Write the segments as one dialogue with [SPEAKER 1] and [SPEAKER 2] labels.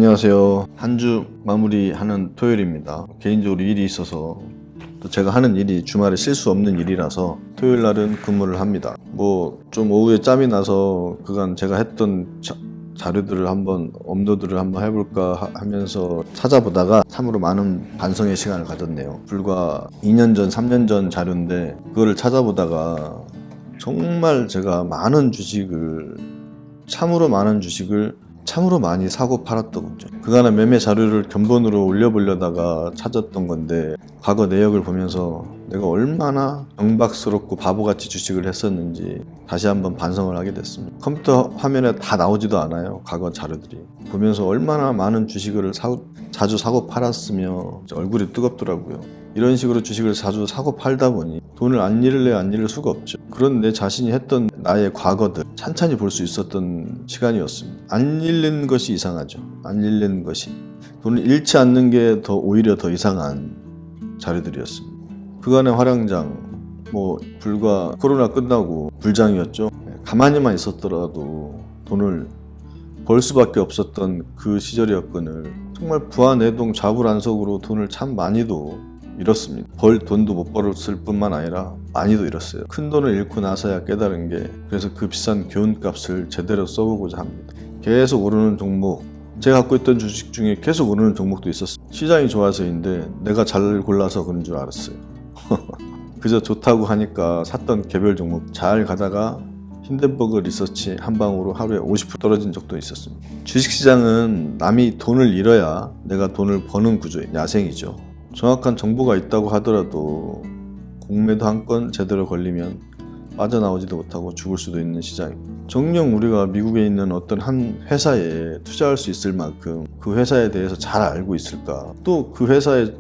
[SPEAKER 1] 안녕하세요. 한 주 마무리하는 토요일입니다. 개인적으로 일이 있어서 또 제가 하는 일이 주말에 쉴 수 없는 일이라서 토요일 날은 근무를 합니다. 좀 오후에 짬이 나서 그간 제가 했던 자료들을 한번 업로드를 한번 해볼까 하면서 찾아보다가 참으로 많은 반성의 시간을 가졌네요. 불과 2년 전, 3년 전 자료인데 그거를 찾아보다가 정말 제가 참으로 많이 사고 팔았더군요. 그간의 매매 자료를 견본으로 올려보려다가 찾았던 건데 과거 내역을 보면서 내가 얼마나 경박스럽고 바보같이 주식을 했었는지 다시 한번 반성을 하게 됐습니다. 컴퓨터 화면에 다 나오지도 않아요. 과거 자료들이. 보면서 얼마나 많은 주식을 자주 사고 팔았으며 얼굴이 뜨겁더라고요. 이런 식으로 주식을 자주 사고 팔다 보니 돈을 안 잃을 수가 없죠. 그런 내 자신이 했던 나의 과거들 찬찬히 볼 수 있었던 시간이었습니다. 안 잃는 것이 이상하죠. 안 잃는 것이. 돈을 잃지 않는 게 오히려 더 이상한 자료들이었습니다. 그간의 활용장, 불과 코로나 끝나고 불장이었죠. 가만히만 있었더라도 돈을 벌 수밖에 없었던 그 시절이었거늘 정말 부안해동 좌불안석으로 돈을 참 많이도 잃었습니다. 벌 돈도 못 벌었을 뿐만 아니라 많이도 잃었어요. 큰 돈을 잃고 나서야 깨달은 게 그래서 그 비싼 교훈값을 제대로 써보고자 합니다. 계속 오르는 종목, 제가 갖고 있던 주식 중에 계속 오르는 종목도 있었어요. 시장이 좋아서인데 내가 잘 골라서 그런 줄 알았어요. 그저 좋다고 하니까 샀던 개별 종목 잘 가다가 힌덴버그 리서치 한 방으로 하루에 50% 떨어진 적도 있었습니다. 주식시장은 남이 돈을 잃어야 내가 돈을 버는 구조예요. 야생이죠. 정확한 정보가 있다고 하더라도 공매도 한 건 제대로 걸리면 빠져나오지도 못하고 죽을 수도 있는 시장입니다. 정녕 우리가 미국에 있는 어떤 한 회사에 투자할 수 있을 만큼 그 회사에 대해서 잘 알고 있을까? 또 그 회사에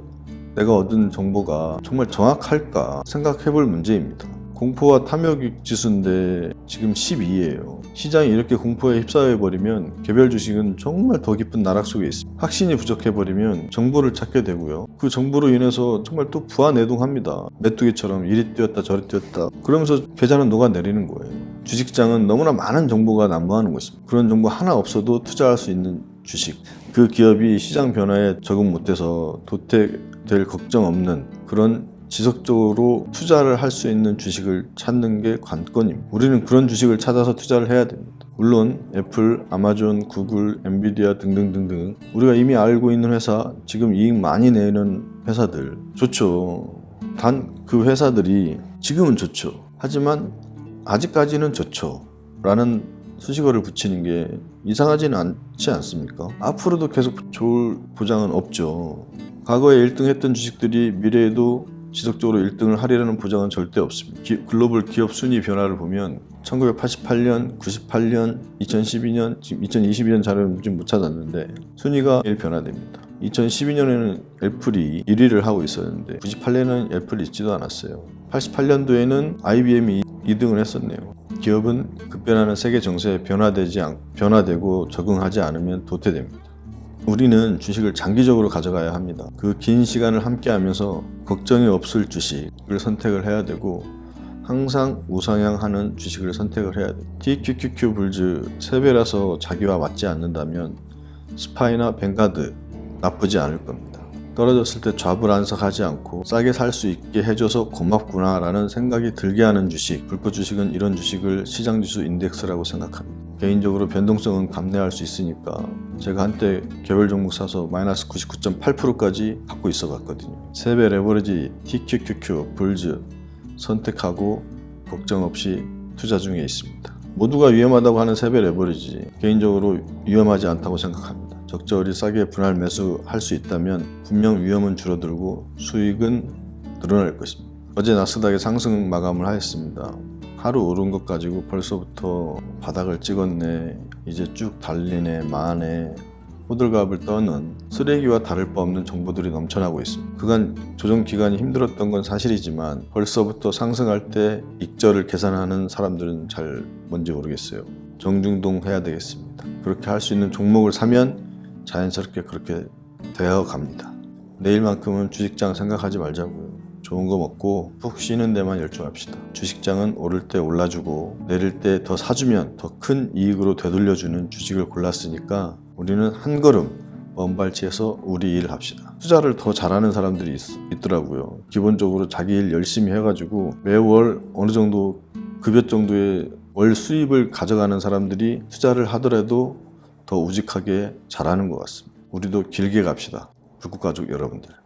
[SPEAKER 1] 내가 얻은 정보가 정말 정확할까 생각해 볼 문제입니다. 공포와 탐욕 지수인데 지금 12예요. 시장이 이렇게 공포에 휩싸여버리면 개별 주식은 정말 더 깊은 나락 속에 있습니다. 확신이 부족해버리면 정보를 찾게 되고요. 그 정보로 인해서 정말 또 부안해동합니다. 메뚜기처럼 이리 뛰었다 저리 뛰었다 그러면서 계좌는 녹아내리는 거예요. 주식장은 너무나 많은 정보가 난무하는 것입니다. 그런 정보 하나 없어도 투자할 수 있는 주식. 그 기업이 시장 변화에 적응 못해서 도태될 걱정 없는 그런 지속적으로 투자를 할 수 있는 주식을 찾는 게 관건입니다. 우리는 그런 주식을 찾아서 투자를 해야 됩니다. 물론 애플, 아마존, 구글, 엔비디아 등등등등 우리가 이미 알고 있는 회사, 지금 이익 많이 내는 회사들 좋죠. 단 그 회사들이 지금은 좋죠. 하지만 아직까지는 좋죠 라는 수식어를 붙이는 게 이상하지는 않지 않습니까? 앞으로도 계속 좋을 보장은 없죠. 과거에 1등 했던 주식들이 미래에도 지속적으로 1등을 하리라는 보장은 절대 없습니다. 글로벌 기업 순위 변화를 보면 1988년, 98년, 2012년, 지금 2022년 자료는 좀 못 찾았는데 순위가 매일 변화됩니다. 2012년에는 애플이 1위를 하고 있었는데 98년에는 애플이 있지도 않았어요. 88년도에는 IBM이 2등을 했었네요. 기업은 급변하는 세계 정세에 변화되고 적응하지 않으면 도태됩니다. 우리는 주식을 장기적으로 가져가야 합니다. 그 긴 시간을 함께 하면서 걱정이 없을 주식을 선택을 해야 되고 항상 우상향하는 주식을 선택을 해야 돼요. TQQQ 불즈 3배라서 자기와 맞지 않는다면 스파이나 뱅가드 나쁘지 않을 겁니다. 떨어졌을 때 좌불안석하지 않고 싸게 살 수 있게 해줘서 고맙구나 라는 생각이 들게 하는 주식, 불꽃 주식은 이런 주식을 시장지수 인덱스라고 생각합니다. 개인적으로 변동성은 감내할 수 있으니까 제가 한때 개별 종목 사서 마이너스 99.8%까지 갖고 있어 봤거든요. 3배 레버리지 TQQQ 불즈 선택하고 걱정 없이 투자 중에 있습니다. 모두가 위험하다고 하는 3배 레버리지 개인적으로 위험하지 않다고 생각합니다. 적절히 싸게 분할 매수할 수 있다면 분명 위험은 줄어들고 수익은 늘어날 것입니다. 어제 나스닥의 상승 마감을 하였습니다. 하루 오른 것 가지고 벌써부터 바닥을 찍었네, 이제 쭉 달리네, 마네, 호들갑을 떠는 쓰레기와 다를 바 없는 정보들이 넘쳐나고 있습니다. 그간 조정 기간이 힘들었던 건 사실이지만 벌써부터 상승할 때 익절을 계산하는 사람들은 잘 뭔지 모르겠어요. 정중동 해야 되겠습니다. 그렇게 할 수 있는 종목을 사면 자연스럽게 그렇게 되어 갑니다. 내일만큼은 주식장 생각하지 말자고요. 좋은 거 먹고 푹 쉬는 데만 열중합시다. 주식장은 오를 때 올라주고 내릴 때 더 사주면 더 큰 이익으로 되돌려주는 주식을 골랐으니까 우리는 한 걸음 먼발치해서 우리 일 합시다. 투자를 더 잘하는 사람들이 있더라고요. 기본적으로 자기 일 열심히 해가지고 매월 어느 정도 급여 정도의 월 수입을 가져가는 사람들이 투자를 하더라도 더 우직하게 잘하는 것 같습니다. 우리도 길게 갑시다. 불국가족 여러분들.